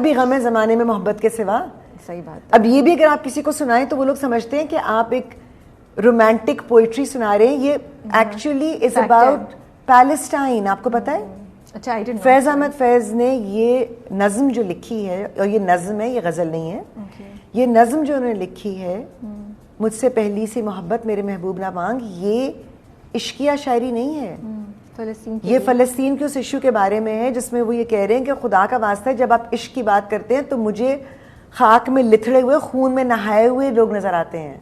بھی غم ہے زمانے میں محبت کے سوا. صحیح بات. اب یہ بھی اگر آپ کسی کو سنائیں تو وہ لوگ سمجھتے ہیں کہ آپ ایک رومانٹک پوئٹری سنا رہے ہیں. یہ ایکچولی از اباؤٹ پیلسٹائن. آپ کو پتا ہے اچھا فیض احمد فیض نے یہ نظم جو لکھی ہے, اور یہ نظم ہے, یہ غزل نہیں ہے, یہ نظم جو انہوں نے لکھی ہے, مجھ سے پہلی سی محبت میرے محبوب نہ مانگ, یہ عشقیہ شاعری نہیں ہے. یہ فلسطین کے اس ایشو کے بارے میں ہے جس میں وہ یہ کہہ رہے ہیں کہ خدا کا واسطہ ہے جب آپ عشق کی بات کرتے ہیں تو مجھے خاک میں لتھڑے ہوئے خون میں نہائے ہوئے لوگ نظر آتے ہیں.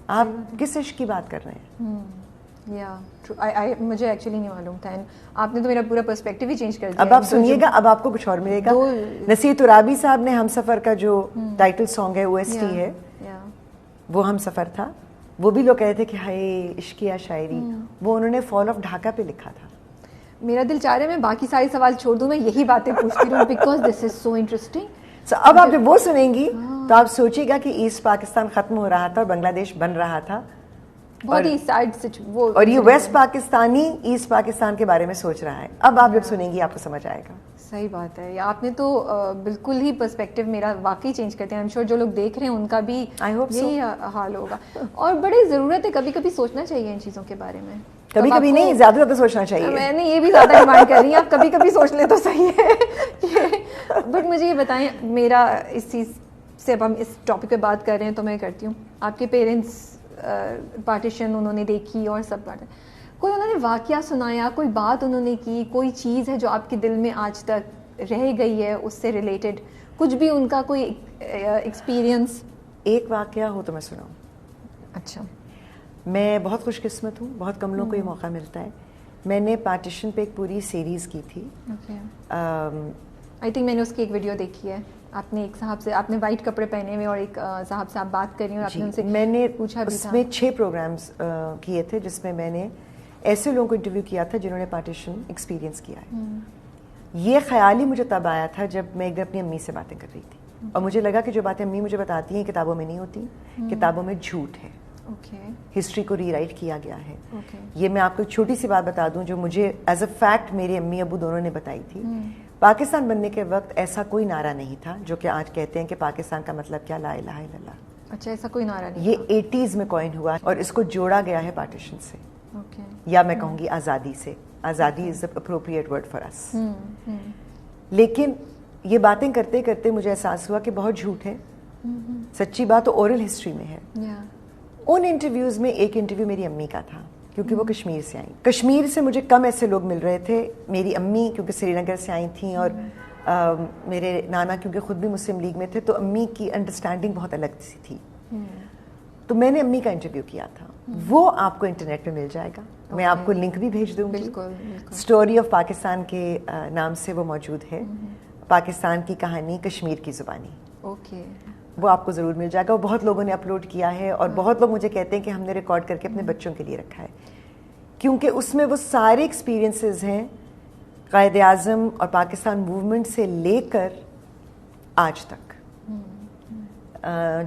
آپ کس عشق کی بات کر رہے ہیں؟ مجھے ایکچولی نہیں معلوم تھا. آپ نے تو میرا پورا پرسپیکٹو ہی چینج کر دیا. اب آپ سنیے گا, اب آپ کو کچھ اور ملے گا. نصیر ترابی صاحب نے ہم سفر کا جو ٹائٹل سانگ ہے OST ہے, وہ ہم سفر تھا. وہ بھی لوگ کہتے کہ ہائے عشقیہ شاعری, وہ انہوں نے فال آف ڈھاکہ پہ لکھا تھا. میرا دل چاہ رہا ہے میں باقی سارے سوال چھوڑ دوں, میں یہی باتیں پوچھتی رہوں because this is so interesting. اب آپ جب وہ سنیں گی تو آپ سوچیے گا کہ ایسٹ پاکستان ختم ہو رہا تھا اور بنگلہ دیش بن رہا تھا, بہت ہی سیڈ وہ, اور یہ ویسٹ پاکستانی ایسٹ پاکستان کے بارے میں سوچ رہا ہے. اب آپ جب سنیں گی آپ کو سمجھ آئے گا. صحیح بات ہے. آپ نے تو بالکل ہی پرسپیکٹو میرا واقعی چینج کرتے ہیں. آئی ایم شیور جو لوگ دیکھ رہے ہیں ان کا بھی یہی حال ہوگا. اور بڑی ضرورت ہے کبھی کبھی سوچنا چاہیے ان چیزوں کے بارے میں. کبھی کبھی نہیں, زیادہ زیادہ سوچنا چاہیے. میں نے یہ بھی زیادہ ڈیمانڈ کر رہی ہیں, آپ کبھی کبھی سوچ لیں تو صحیح ہے. بٹ مجھے یہ بتائیں, میرا اس چیز سے اب ہم اس ٹاپک پہ بات کر رہے ہیں تو میں کرتی ہوں. آپ کے پیرنٹس پارٹیشن انہوں نے دیکھی اور سب بات, کوئی انہوں نے واقعہ سنایا, کوئی بات انہوں نے کی, کوئی چیز ہے جو آپ کے دل میں آج تک رہ گئی ہے اس سے ریلیٹڈ, کچھ بھی ان کا کوئی ایکسپیرئنس؟ ایک واقعہ ہو تو میں سناؤں. اچھا. میں بہت خوش قسمت ہوں, بہت کم لوگوں کو یہ موقع ملتا ہے. میں نے پارٹیشن پہ ایک پوری سیریز کی تھی. آئی تھنک میں نے اس کی ایک ویڈیو دیکھی ہے. آپ نے ایک صاحب سے, آپ نے وائٹ کپڑے پہنے ہوئے اور ایک صاحب سے آپ بات کر رہی ہیں اور آپ نے ان سے میں نے پوچھا بھی اس تھا. میں 6 پروگرامز کیے تھے جس میں میں نے ایسے لوگوں کو انٹرویو کیا تھا جنہوں نے پارٹیشن ایکسپیرینس کیا ہے. یہ خیال ہی مجھے تب آیا تھا جب میں ایک دن اپنی امی سے باتیں کر رہی تھی, اور مجھے لگا کہ جو باتیں امی مجھے بتاتی ہیں کتابوں میں نہیں ہوتی, کتابوں میں جھوٹ ہے, ہسٹری کو ری رائٹ کیا گیا ہے. یہ میں آپ کو ایک چھوٹی سی بات بتا دوں جو مجھے ایز اے فیکٹ میرے امی ابو دونوں نے بتائی تھی. پاکستان بننے کے وقت ایسا کوئی نعرہ نہیں تھا جو کہ آج کہتے ہیں کہ پاکستان کا مطلب کیا, لا الہ الا اللہ. اچھا, ایسا کوئی نعرہ نہیں. یہ 80s میں کوائن ہوا اور اس کو جوڑا گیا ہے پارٹیشن سے, یا میں کہوں گی آزادی سے. آزادی از the appropriate word for us. لیکن یہ باتیں کرتے کرتے مجھے احساس ہوا کہ بہت جھوٹ ہے. سچی بات تو اورل ہسٹری میں ہے. ان انٹرویوز میں ایک انٹرویو میری امی کا تھا کیونکہ وہ کشمیر سے آئیں. کشمیر سے مجھے کم ایسے لوگ مل رہے تھے. میری امی کیونکہ سری نگر سے آئی تھیں, اور میرے نانا کیونکہ خود بھی مسلم لیگ میں تھے, تو امی کی انڈرسٹینڈنگ بہت الگ سی تھی. تو میں نے امی کا انٹرویو کیا تھا. وہ آپ کو انٹرنیٹ پہ مل جائے گا, میں آپ کو لنک بھی بھیج دوں گی. اسٹوری آف پاکستان کے نام سے وہ موجود ہے. پاکستان کی کہانی کشمیر کی زبانی. وہ آپ کو ضرور مل جائے گا. وہ بہت لوگوں نے اپلوڈ کیا ہے, اور بہت لوگ مجھے کہتے ہیں کہ ہم نے ریکارڈ کر کے اپنے بچوں کے لیے رکھا ہے, کیونکہ اس میں وہ سارے ایکسپیرینسز ہیں قائد اعظم اور پاکستان موومنٹ سے لے کر آج تک,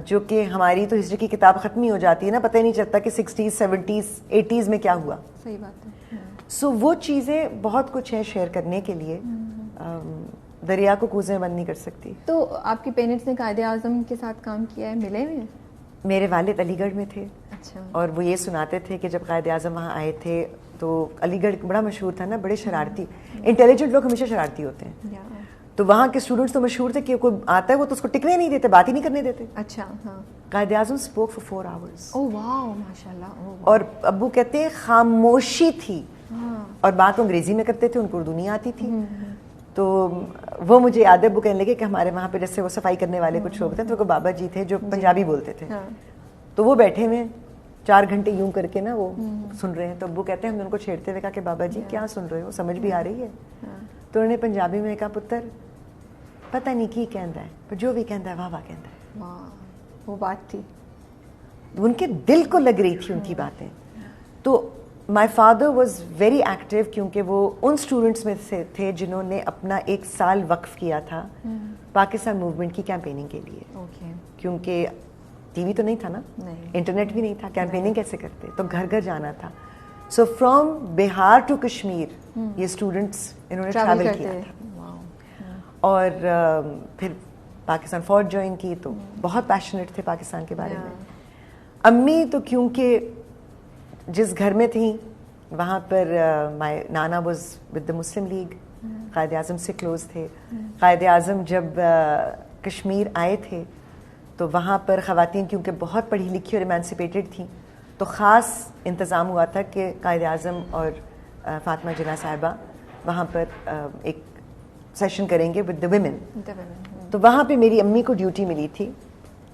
جو کہ ہماری تو ہسٹری کی کتاب ختم ہی ہو جاتی ہے نا, پتہ ہی نہیں چلتا کہ 60s 70s 80s میں کیا ہوا. صحیح بات ہے. سو وہ چیزیں بہت کچھ ہیں شیئر کرنے کے لیے. دریا کو کوزیں بند نہیں کر سکتی. تو آپ کے پیرنٹس نے قائد اعظم کے ساتھ کام کیا ہے, ملے ہوئے؟ میرے والد علی گڑھ میں تھے. اچھا. اور وہ یہ سناتے تھے کہ جب قائد اعظم وہاں آئے تھے تو علی گڑھ بڑا مشہور تھا نا, بڑے شرارتی, انٹیلیجنٹ لوگ ہمیشہ شرارتی ہوتے ہیں. تو وہاں کے اسٹوڈنٹس تو مشہور تھے کہ کوئی آتا ہے وہ تو اس کو ٹکنے نہیں دیتے, بات ہی نہیں کرنے دیتے. اچھا. ہاں. Quaid Azam spoke for 4 hours. اوہ واو, ماشاءاللہ. اور ابو کہتے ہیں خاموشی تھی, اور بات انگریزی میں کرتے تھے, ان کو اردو نہیں آتی تھی. تو وہ مجھے یاد ہے, ابو کہنے لگے کہ ہمارے وہاں پہ جیسے وہ صفائی کرنے والے کچھ لوگ تھے, تو کوئی بابا جی تھے جو پنجابی بولتے تھے, تو وہ بیٹھے ہوئے 4 گھنٹے یوں کر کے نا وہ سن رہے ہیں. تو ابو کہتے ہیں ہم نے ان کو چھیڑتے ہوئے کہا کہ بابا جی کیا سن رہے ہو, سمجھ بھی آ رہی ہے؟ تو انہوں نے پنجابی میں کہا پتر پتہ نہیں کی کہندا ہے, پر جو بھی کہندا ہے واہ واہ کہندا ہے. وہ بات تھی, ان کے دل کو لگ رہی تھی ان کی باتیں. تو my father was very active, کیونکہ وہ ان اسٹوڈنٹس میں سے تھے جنہوں نے اپنا 1 سال وقف کیا تھا پاکستان موومنٹ کی کیمپیننگ کے لیے. کیونکہ ٹی وی تو نہیں تھا نا, انٹرنیٹ بھی نہیں تھا, کیمپیننگ کیسے کرتے, تو گھر گھر جانا تھا. So from Bihar to Kashmir یہ اسٹوڈنٹس انہوں نے ٹریول کیا تھا. اور پھر پاکستان فوج جوائن کی تو بہت پیشنیٹ تھے پاکستان کے بارے میں. امی تو کیونکہ جس گھر میں تھیں وہاں پر مائی نانا was with the Muslim league, Quaid Azam سے کلوز تھے. قائد اعظم جب کشمیر آئے تھے تو وہاں پر خواتین کیونکہ بہت پڑھی لکھی اور ایمانسپیٹڈ تھیں تو خاص انتظام ہوا تھا کہ قائد اعظم اور فاطمہ جناح صاحبہ وہاں پر ایک سیشن کریں گے ود دا ویمن. تو وہاں پہ میری امی کو ڈیوٹی ملی تھی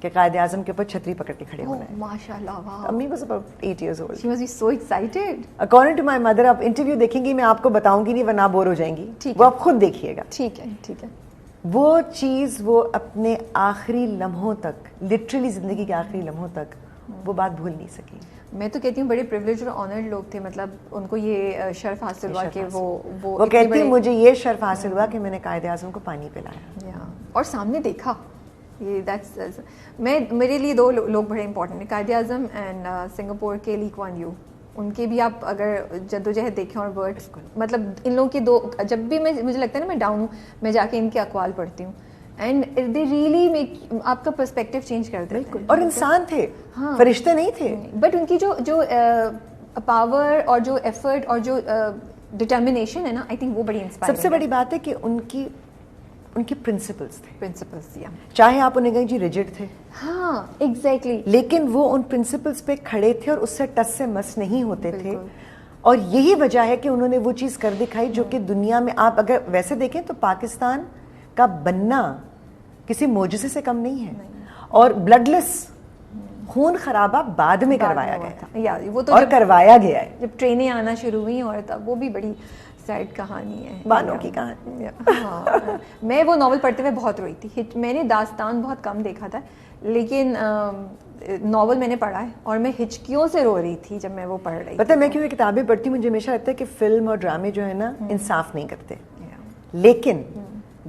کہ قائد اعظم کے اوپر چھتری پکڑ کے کھڑے ہونا ہے. ماشاءاللہ. امی was about 8 years old. She must be so excited. According to my mother, آپ انٹرویو دیکھیں گی, میں آپ کو بتاؤں گی نہیں ورنہ آپ بور ہو جائیں گی, وہ آپ خود دیکھیے گا. ٹھیک ہے ٹھیک ہے. وہ چیز وہ اپنے آخری لمحوں تک, لٹرلی زندگی کے آخری لمحوں تک وہ بات بھول نہیں سکی. میں تو کہتی ہوں بڑے پریولیج اور آنرڈ لوگ تھے, مطلب ان کو یہ شرف حاصل ہوا کہ وہ کہتی ہیں مجھے یہ شرف حاصل ہوا کہ میں نے قائد اعظم کو پانی پلایا اور سامنے دیکھا. میرے لیے 2 لوگ بڑے امپورٹنٹ ہیں, قائد اعظم اینڈ سنگاپور کے لی کوان یو. ان کے بھی آپ اگر جدوجہد دیکھیں اور ورڈ, مطلب ان لوگوں کی 2, جب بھی مجھے لگتا ہے نا میں ڈاؤن ہوں میں جا کے ان کے اقوال پڑھتی ہوں اینڈ دے ریئلی میک آپ کا پرسپیکٹیو چینج کر دیتے ہیں. اور انسان تھے, فرشتے نہیں تھے, بٹ ان کی جو پاور اور جو ایفرٹ اور جو ڈٹرمنیشن ہے نا, آئی تھنک وہ بڑی انسپائرنگ. سب سے بڑی بات ہے کہ ان کی پرنسپلس تھے, چاہے آپ انہیں کہیں جی ریجڈ تھے, ہاں ایگزیکٹلی, لیکن وہ ان پرنسپلس پہ کھڑے تھے اور اس سے ٹس سے مس نہیں ہوتے تھے. اور یہی وجہ ہے کہ انہوں نے وہ چیز کر دکھائی جو کہ دنیا میں آپ اگر ویسے دیکھیں تو پاکستان کا بننا کسی معجزے سے کم نہیں ہے. اور بلڈ لیس, خون خرابہ بعد میں کروایا گیا تھا, وہ تو اور کروایا گیا ہے جب ٹرینیں آنا شروع ہوئی, اور تب وہ بھی بڑی سیڈ کہانی ہے, بانو کی کہانی. میں وہ ناول پڑھتے ہوئے بہت روئی تھی. میں نے داستان بہت کم دیکھا تھا, لیکن ناول میں نے پڑھا ہے اور میں ہچکیوں سے رو رہی تھی جب میں وہ پڑھ رہی. پتہ ہے میں کیوں یہ کتابیں پڑھتی ہوں, مجھے ہمیشہ لگتا ہے کہ فلم اور ڈرامے جو ہے نا انصاف نہیں کرتے, لیکن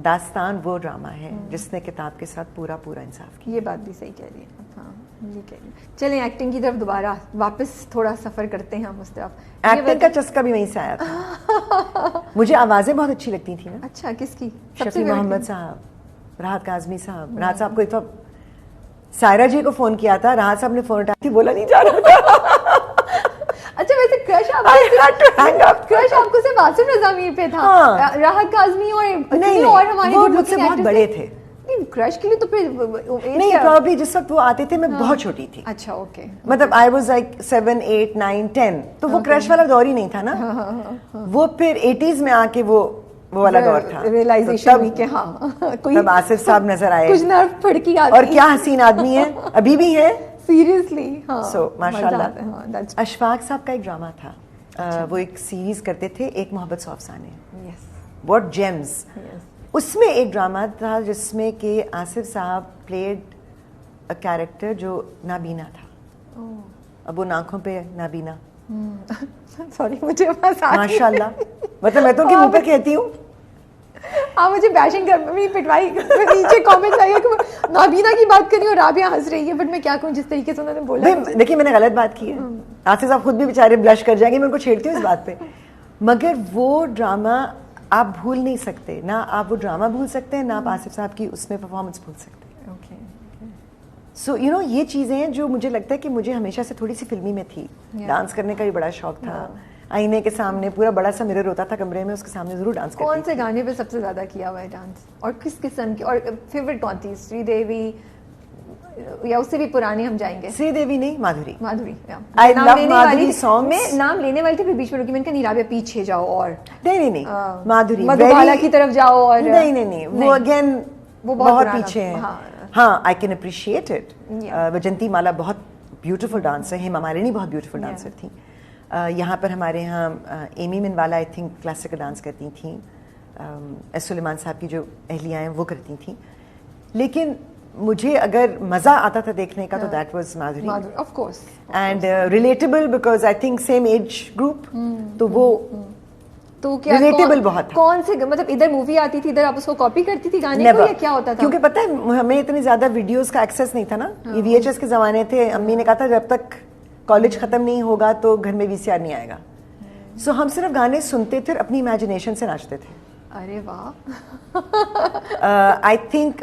داستان وہ ڈرامہ ہے جس نے کتاب کے ساتھ پورا انصاف کیا. یہ بات بھی صحیح کہہ رہی ہے. ہاں یہ کہہ رہی ہے. چلیں ایکٹنگ کی طرف دوبارہ واپس تھوڑا سفر کرتے ہیں ہم اس طرف. ایکٹنگ کا چسکا بھی وہیں سے آیا تھا. مجھے آوازیں بہت اچھی لگتی تھیں نا. اچھا, کس کی؟ شفیع محمد صاحب, راحت کاظمی صاحب. راحت صاحب کو ایک دفعہ سائرہ جی کو فون کیا تھا, راحت صاحب نے فون اٹھایا تھی, بولا نہیں جا رہا تھا. اچھا ویسے کرش آپ کو صرف آصف رضا میر پہ تھا, راحت کاظمی اور ہمارے وہ مجھ سے بہت بڑے تھے. کرش کے لیے تو پھر نہیں, پرابلی جس وقت وہ آتے تھے میں بہت چھوٹی تھی. اچھا اوکے, مطلب آئی واز لائک 7, 8, 9, 10, تو وہ کرش والا دور ہی نہیں تھا نا. وہ پھر 80s میں آ کے وہ والا دور تھا, ریئلائزیشن ہوئی کہ ہاں تب آصف صاحب نظر آئے, کچھ نرف پھڑکی آتی, اور کیا حسین آدمی ہے, ابھی بھی ہے سیریسلی. سو ماشاءاللہ. اشفاق صاحب کا ایک ڈرامہ تھا, وہ ایک سیریز کرتے تھے, ایک محبت 100 افسانے, واٹ جیمز. اس میں ایک ڈرامہ تھا جس میں کہ آصف صاحب پلیڈ اے کیریکٹر جو نابینا تھا. اب وہ آنکھوں پہ نابینا, سوری مجھے ماشاء اللہ, مطلب میں تو ان کے منہ پہ کہتی ہوں. آپ مجھے بیشنگ کر پٹوائی, نیچے کامنٹ آئے کہ نابینا کی بات کری اور رابعہ ہنس رہی ہے, بٹ میں کیا کہوں جس طریقے سے انہوں نے بولا. دیکھیے میں نے غلط بات کی ہے, آصف صاحب خود بھی بیچارے بلش کر جائیں گے, میں ان کو چھیڑتی ہوں اس بات پہ, مگر وہ ڈرامہ آپ بھول نہیں سکتے. نہ آپ وہ ڈرامہ بھول سکتے ہیں, نہ آپ آصف صاحب کی اس میں پرفارمنس بھول سکتے ہیں. سو یو نو یہ چیزیں ہیں جو مجھے لگتا ہے کہ مجھے ہمیشہ سے تھوڑی سی فلمی میں تھی. ڈانس کرنے کا بھی بڑا شوق تھا, آئینے کے سامنے پورا بڑا سا مرر ہوتا تھا کمرے میں, اس کے سامنے ضرور ڈانس کرتی. کون سے گانے پہ سب سے زیادہ کیا ہوا ہے ڈانس, اور کس قسم کی, اور فیوریٹ کون تھی؟ سری دیوی یا اس سے بھی پرانے ہم جائیں گے؟ سری دیوی نہیں, Madhuri. I love Madhuri songs. میں نام لینے والی تھی پھر بیچ میں رکی, میں نے کہا نہیں رابعہ پیچھے جاؤ, اور نہیں مادھوری مدھوبالا کی طرف جاؤ, اور نہیں وہ اگین وہ بہت پیچھے ہیں. ہاں آئی کین اپریشیٹ اٹ. وجنتی مالا بہت بیوٹیفل ڈانسر ہیں, ہیما مالنی بہت بیوٹیفل ڈانسر تھیں. یہاں پر ہمارے یہاں ایمی منوالا آئی تھنک کلاسیکل ڈانس کرتی تھیں, ایس سلیمان صاحب کی جو اہلیہ ہیں وہ کرتی تھیں. لیکن مجھے اگر مزہ آتا تھا دیکھنے کا تو that was Madhuri, of course, and relatable because I think same age group, تو وہ تو کیا ریلیٹیبل بہت. کون سے مطلب ادھر مووی آتی تھی ادھر آپ اس کو کاپی کرتی تھی گانے کو, یا کیا ہوتا تھا؟ کیونکہ پتہ ہے ہمیں اتنی زیادہ ویڈیوز کا ایکسیس نہیں تھا نا, یہ وی ایچ ایس کے زمانے تھے. امی نے کہا تھا جب تک کالج ختم نہیں ہوگا تو گھر میں وی سی آر نہیں آئے گا. سو ہم صرف گانے سنتے تھے اور اپنی امیجنیشن سے ناچتے تھے. ارے واہ. I think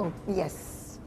Oh, yes.